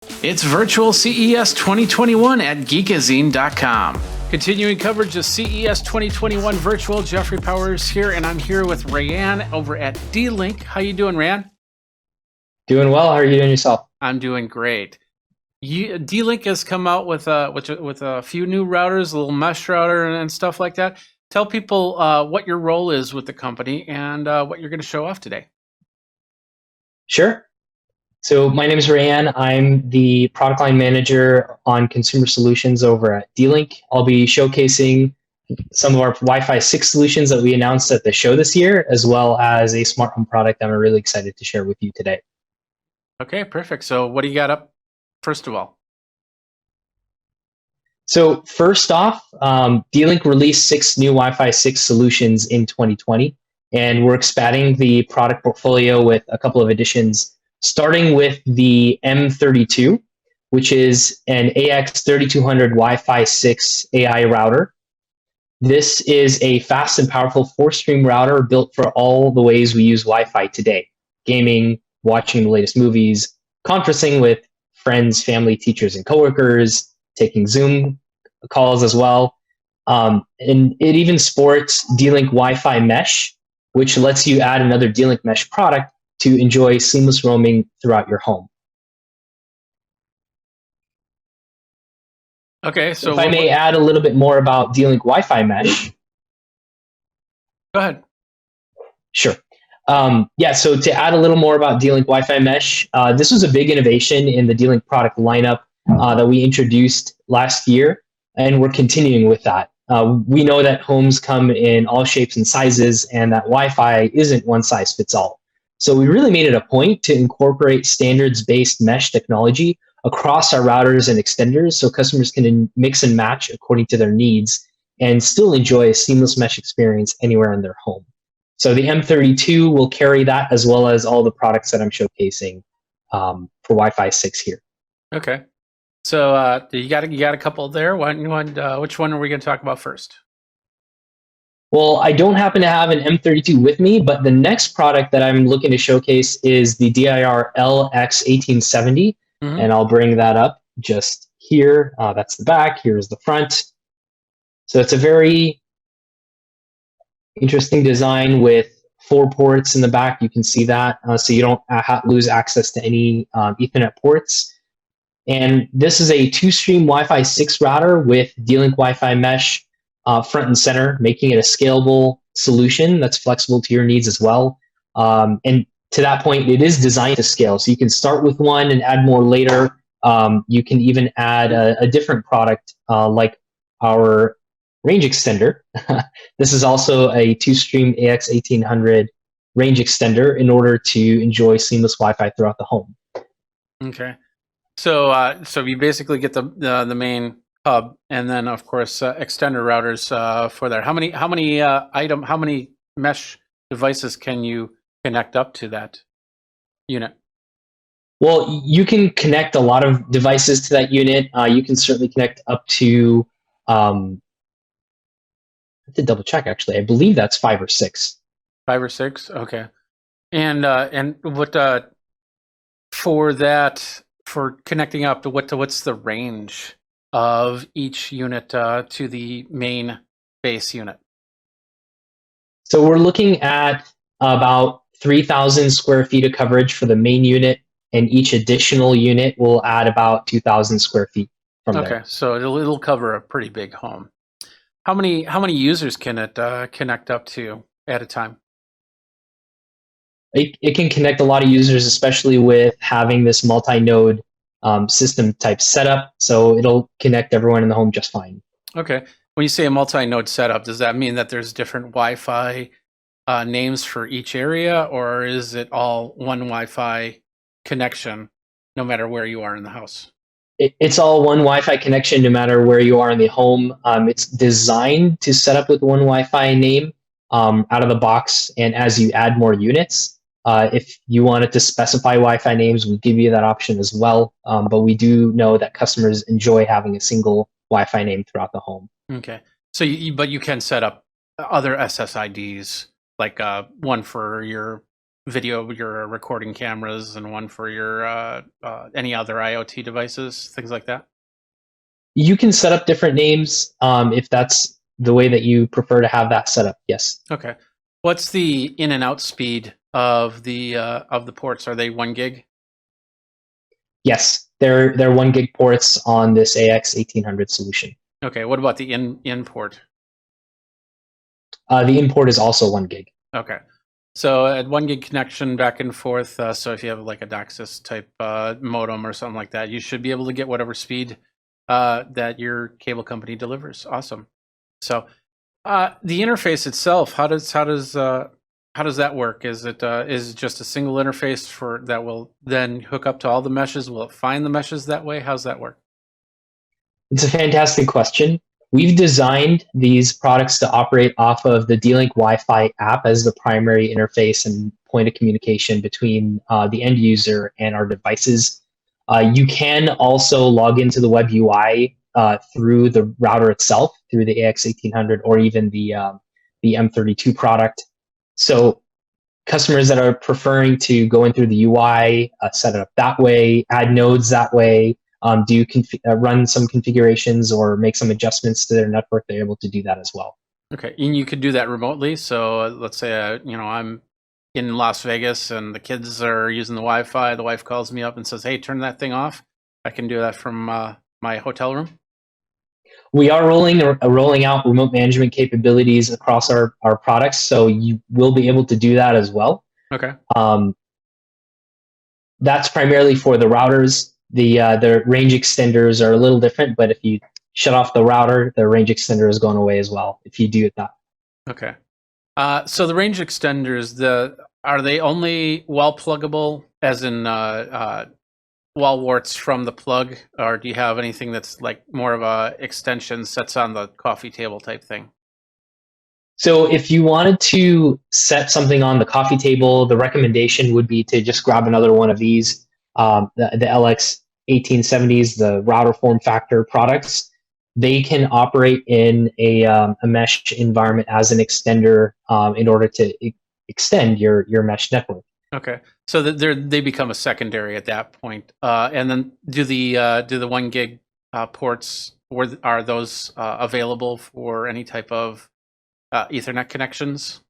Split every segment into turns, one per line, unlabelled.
It's virtual CES 2021 at Geekazine.com. Continuing coverage of CES 2021 virtual, Jeffrey Powers here, and I'm here with Rayanne over at DLink. How you doing, Rayanne?
Doing well. How are you doing yourself?
I'm doing great. DLink has come out with a few new routers, a little mesh router and stuff like that. Tell people what your role is with the company and what you're going to show off today.
Sure. So my name is Rayanne. I'm the product line manager on consumer solutions over at DLink. I'll be showcasing some of our Wi-Fi 6 solutions that we announced at the show this year, as well as a smart home product that I'm really excited to share with you today.
Okay, perfect. So what do you got up first of all?
So first off, DLink released 6 new Wi-Fi 6 solutions in 2020, and we're expanding the product portfolio with a couple of additions, starting with the M32, which is an AX3200 Wi-Fi 6 AI router. This is a fast and powerful 4-stream router built for all the ways we use Wi-Fi today: gaming, watching the latest movies, conferencing with friends, family, teachers, and coworkers, taking Zoom calls as well. And it even sports DLink Wi-Fi Mesh, which lets you add another DLink Mesh product to enjoy seamless roaming throughout your home.
Okay, so
if I may add a little bit more about DLink Wi-Fi Mesh.
Go ahead.
Sure. So to add a little more about DLink Wi-Fi Mesh, this was a big innovation in the DLink product lineup that we introduced last year, and we're continuing with that. We know that homes come in all shapes and sizes, and that Wi-Fi isn't one size fits all. So we really made it a point to incorporate standards-based mesh technology across our routers and extenders so customers can mix and match according to their needs and still enjoy a seamless mesh experience anywhere in their home. So the M32 will carry that, as well as all the products that I'm showcasing for Wi-Fi 6 here.
Okay. So you got a couple there. Which one are we going to talk about first?
Well, I don't happen to have an M32 with me, but the next product that I'm looking to showcase is the DLink LX 1870, and I'll bring that up just here. That's the back. Here's the front. So it's a very interesting design with 4 ports in the back. You can see that, so you don't lose access to any Ethernet ports. And this is a 2-stream Wi-Fi 6 router with DLink Wi-Fi Mesh front and center, making it a scalable solution that's flexible to your needs as well. And to that point, it is designed to scale. So you can start with one and add more later. You can even add a different product like our range extender. This is also a 2-stream AX1800 range extender in order to enjoy seamless Wi-Fi throughout the home.
Okay. So you basically get the main hub, and then of course extender routers for there. How many mesh devices can you connect up to that unit?
Well, you can connect a lot of devices to that unit. You can certainly connect up to, I have to double check actually. I believe that's 5 or 6.
5 or 6, okay. And what for connecting up to what's the range of each unit to the main base unit?
So we're looking at about 3,000 square feet of coverage for the main unit, and each additional unit will add about 2,000 square feet from there.
Okay, so it'll cover a pretty big home. How many users can it connect up to at a time?
It can connect a lot of users, especially with having this multi-node system type setup. So it'll connect everyone in the home just fine.
Okay. When you say a multi-node setup, does that mean that there's different Wi-Fi names for each area, or is it all one Wi-Fi connection no matter where you are in the house?
It's all one Wi-Fi connection no matter where you are in the home. It's designed to set up with one Wi-Fi name out of the box, and as you add more units, if you wanted to specify Wi-Fi names, we give you that option as well. But we do know that customers enjoy having a single Wi-Fi name throughout the home.
Okay. So but you can set up other SSIDs, like one for your video, your recording cameras, and one for your any other IoT devices, things like that?
You can set up different names if that's the way that you prefer to have that set up. Yes.
Okay. What's the in and out speed of the ports? Are they 1 gig?
Yes, they're 1 gig ports on this AX1800 solution.
Okay. What about the in port?
The import is also 1 gig.
Okay. So at 1 gig connection back and forth. So if you have like a DOCSIS type modem or something like that, you should be able to get whatever speed that your cable company delivers. Awesome. So the interface itself, how does that work? Is it just a single interface for that will then hook up to all the meshes? Will it find the meshes that way? How's that work?
It's a fantastic question. We've designed these products to operate off of the DLink Wi-Fi app as the primary interface and point of communication between the end user and our devices. You can also log into the web UI through the router itself, through the AX1800 or even the M32 product. So customers that are preferring to go in through the UI, set it up that way, add nodes that way, run some configurations or make some adjustments to their network, they're able to do that as well.
Okay, and you could do that remotely. So let's say I'm in Las Vegas and the kids are using the Wi-Fi. The wife calls me up and says, "Hey, turn that thing off." I can do that from my hotel room.
We are rolling out remote management capabilities across our products, so you will be able to do that as well.
Okay.
That's primarily for the routers. The range extenders are a little different, but if you shut off the router, the range extender is going away as well if you do it that.
Okay. So the range extenders, are they only wall pluggable, as in wall warts from the plug, or do you have anything that's like more of a extension sets on the coffee table type thing?
So if you wanted to set something on the coffee table, the recommendation would be to just grab another one of these, the LX 1870s, the router form factor products. They can operate in a mesh environment as an extender in order to extend your mesh network.
Okay, so they become a secondary at that point, and then do the 1 gig ports, are those available for any type of Ethernet connections?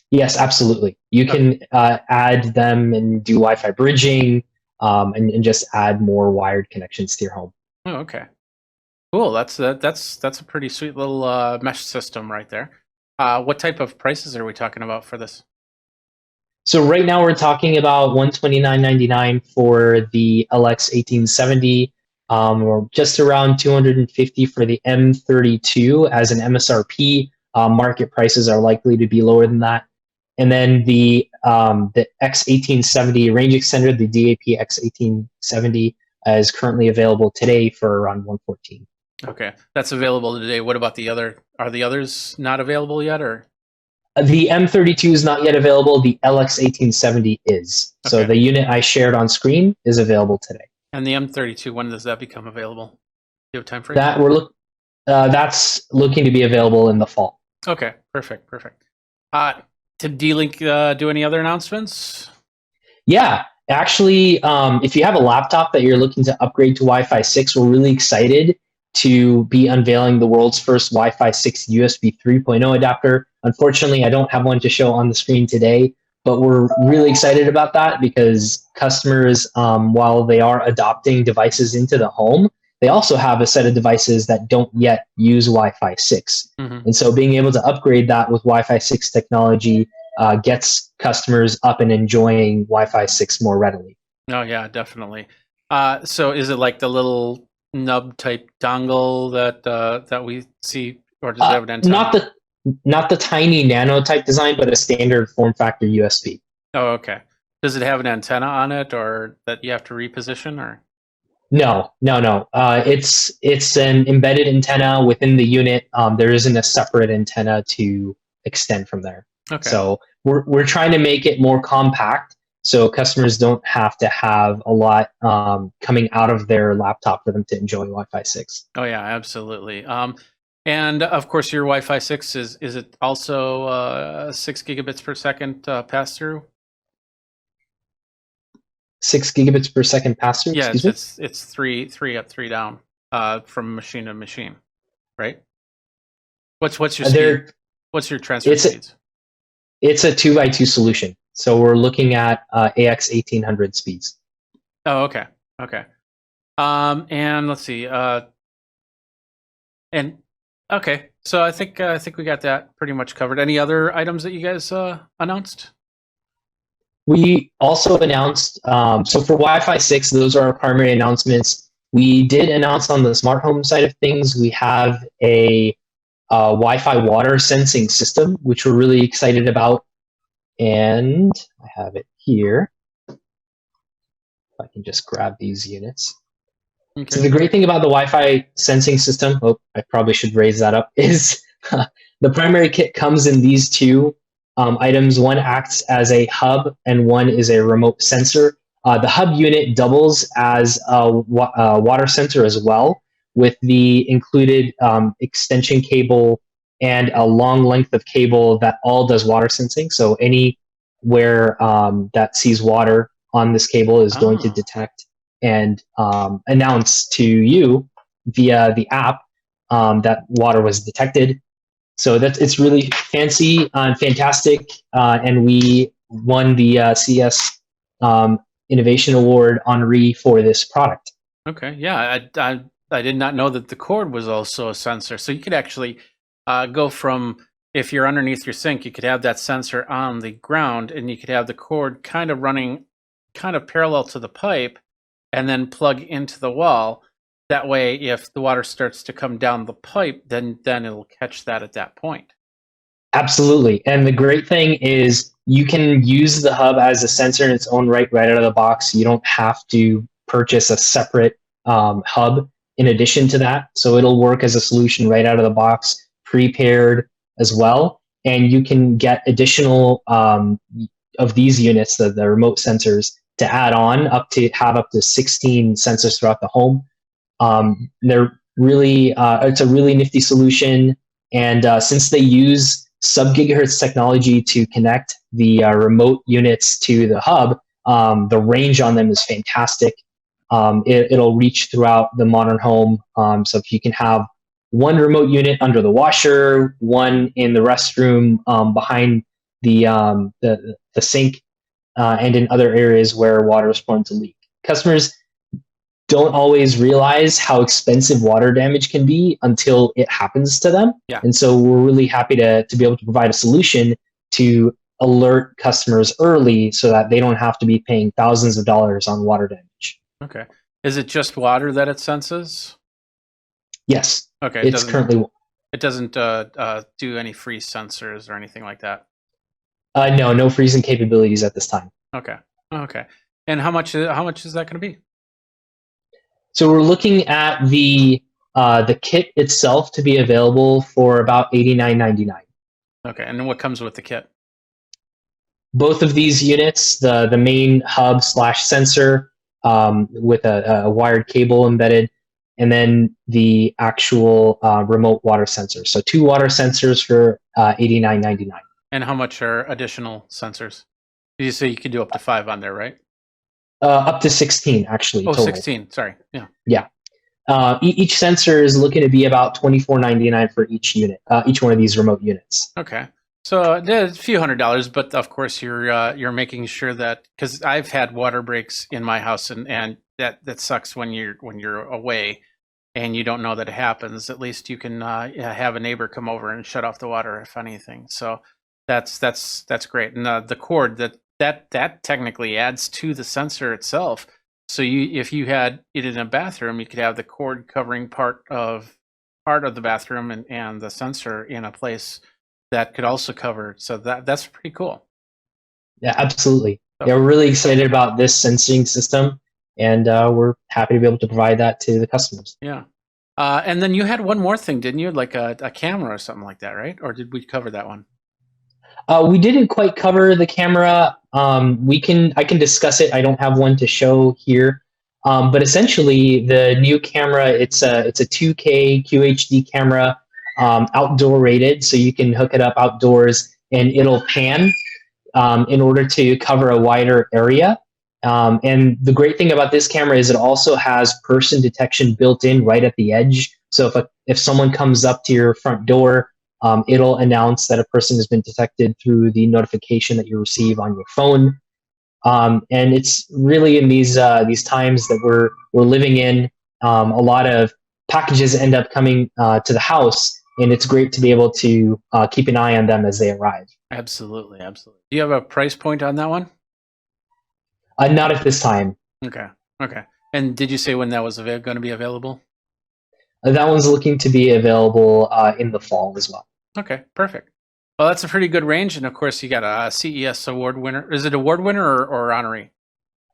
Yes, absolutely. You can add them and do Wi-Fi bridging, and just add more wired connections to your home.
Oh, okay, cool. That's a pretty sweet little mesh system right there. What type of prices are we talking about for this?
So right now we're talking about $129.99 for the LX 1870, or just around $250 for the M32 as an MSRP. Market prices are likely to be lower than that. And then the X1870 range extender, the DAP X1870, is currently available today for around $114.
Okay, that's available today. What about the other? Are the others not available yet, or?
The M32 is not yet available. The LX 1870 is.
Okay.
So the unit I shared on screen is available today.
And the M32, when does that become available? Do you have time frame?
That's looking to be available in the fall.
Okay, perfect. Did D-Link do any other announcements?
Yeah, actually, if you have a laptop that you're looking to upgrade to Wi-Fi 6, we're really excited to be unveiling the world's first Wi-Fi 6 USB 3.0 adapter. Unfortunately, I don't have one to show on the screen today, but we're really excited about that because customers, while they are adopting devices into the home, they also have a set of devices that don't yet use Wi-Fi 6. Mm-hmm. And so being able to upgrade that with Wi-Fi 6 technology gets customers up and enjoying Wi-Fi 6 more readily.
Oh, yeah, definitely. So is it like the little nub type dongle that we see, or does it have an antenna?
Not the tiny nano type design, but a standard form factor USB.
Oh, okay. Does it have an antenna on it, or that you have to reposition, or?
No. It's an embedded antenna within the unit. There isn't a separate antenna to extend from there.
Okay.
So we're trying to make it more compact, so customers don't have to have a lot coming out of their laptop for them to enjoy Wi-Fi 6.
Oh yeah, absolutely. And of course, your Wi-Fi 6 is it also 6 gigabits per second pass through?
gigabits per second pass through.
Yeah,
Excuse me.
it's three up, three down, from machine to machine, right? What's your speed? What's your transfer speeds?
It's a 2x2 solution. So we're looking at AX 1800 speeds.
Oh, okay, okay. And let's see. And okay, so I think we got that pretty much covered. Any other items that you guys announced?
We also announced, so for Wi-Fi 6, those are our primary announcements. We did announce on the smart home side of things, we have a Wi-Fi water sensing system, which we're really excited about. And I have it here. If I can just grab these units.
Okay.
So the great thing about the Wi-Fi sensing system, oh, I probably should raise that up, is the primary kit comes in these two items. One acts as a hub and one is a remote sensor. The hub unit doubles as a water sensor as well, with the included extension cable and a long length of cable that all does water sensing. So anywhere that sees water on this cable is going to detect and announce to you via the app that water was detected. So it's really fancy and fantastic, and we won the CS Innovation Award Henri for this product.
Okay, yeah, I did not know that the cord was also a sensor. So you could actually go from, if you're underneath your sink, you could have that sensor on the ground, and you could have the cord kind of running kind of parallel to the pipe, and then plug into the wall. That way, if the water starts to come down the pipe, then it'll catch that at that point.
Absolutely. And the great thing is you can use the hub as a sensor in its own right out of the box. You don't have to purchase a separate hub in addition to that. So it'll work as a solution right out of the box, prepared as well. And you can get additional of these units, the remote sensors, to add on up to 16 sensors throughout the home. They're really, it's a really nifty solution. And since they use sub-gigahertz technology to connect the remote units to the hub, the range on them is fantastic. It'll reach throughout the modern home. So if you can have one remote unit under the washer, one in the restroom behind the sink, and in other areas where water is prone to leak. Customers don't always realize how expensive water damage can be until it happens to them.
Yeah.
And so we're really happy to be able to provide a solution to alert customers early so that they don't have to be paying thousands of dollars on water damage.
Okay. Is it just water that it senses?
Yes.
Okay.
It's currently.
It doesn't do any freeze sensors or anything like that?
No freezing capabilities at this time.
Okay. Okay. And how much is that going to be?
So we're looking at the kit itself to be available for about $89.99.
Okay. And then what comes with the kit?
Both of these units, the main hub / sensor with a wired cable embedded, and then the actual remote water sensor. So 2 water sensors for $89.99.
And how much are additional sensors? You say you can do up to 5 on there, right?
Up to 16, actually.
Oh,
total.
16. Sorry. Yeah.
Yeah. Each sensor is looking to be about $24.99 for each unit, each one of these remote units.
Okay. So a few $100s, but of course you're making sure that, because I've had water breaks in my house, and that sucks when you're away and you don't know that it happens. At least you can have a neighbor come over and shut off the water if anything. So that's great. And the cord that technically adds to the sensor itself. So if you had it in a bathroom, you could have the cord covering part of the bathroom and the sensor in a place that could also cover. So that's pretty cool.
Yeah, absolutely.
Oh.
Yeah, we're really excited about this sensing system, and we're happy to be able to provide that to the customers.
Yeah. And then you had one more thing, didn't you? Like a camera or something like that, right? Or did we cover that one?
We didn't quite cover the camera. I can discuss it. I don't have one to show here. But essentially, the new camera, it's a 2K QHD camera, outdoor rated, so you can hook it up outdoors and it'll pan in order to cover a wider area. And the great thing about this camera is it also has person detection built in right at the edge. So if someone comes up to your front door, it'll announce that a person has been detected through the notification that you receive on your phone. And it's really in these times that we're living in, a lot of packages end up coming to the house, and it's great to be able to keep an eye on them as they arrive.
Absolutely, absolutely. Do you have a price point on that one?
Not at this time.
Okay, okay. And did you say when that was going to be available?
That one's looking to be available in the fall as well.
Okay, perfect. Well, that's a pretty good range, and of course, you got a CES award winner. Is it award winner or honoree?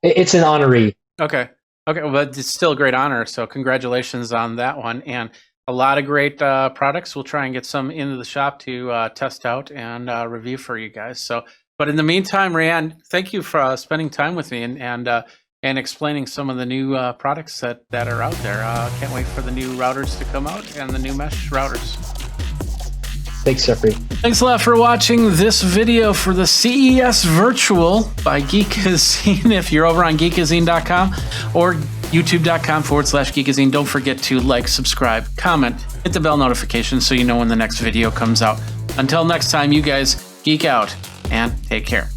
It's an honoree.
Okay, okay. Well, it's still a great honor. So, congratulations on that one, and a lot of great products. We'll try and get some into the shop to test out and review for you guys. So, but in the meantime, Rayanne, thank you for spending time with me and explaining some of the new products that are out there. Can't wait for the new routers to come out and the new mesh routers.
Thanks, Jeffrey.
Thanks a lot for watching this video for the CES Virtual by Geekazine. If you're over on geekazine.com or youtube.com/Geekazine, don't forget to like, subscribe, comment, hit the bell notification so you know when the next video comes out. Until next time, you guys geek out and take care.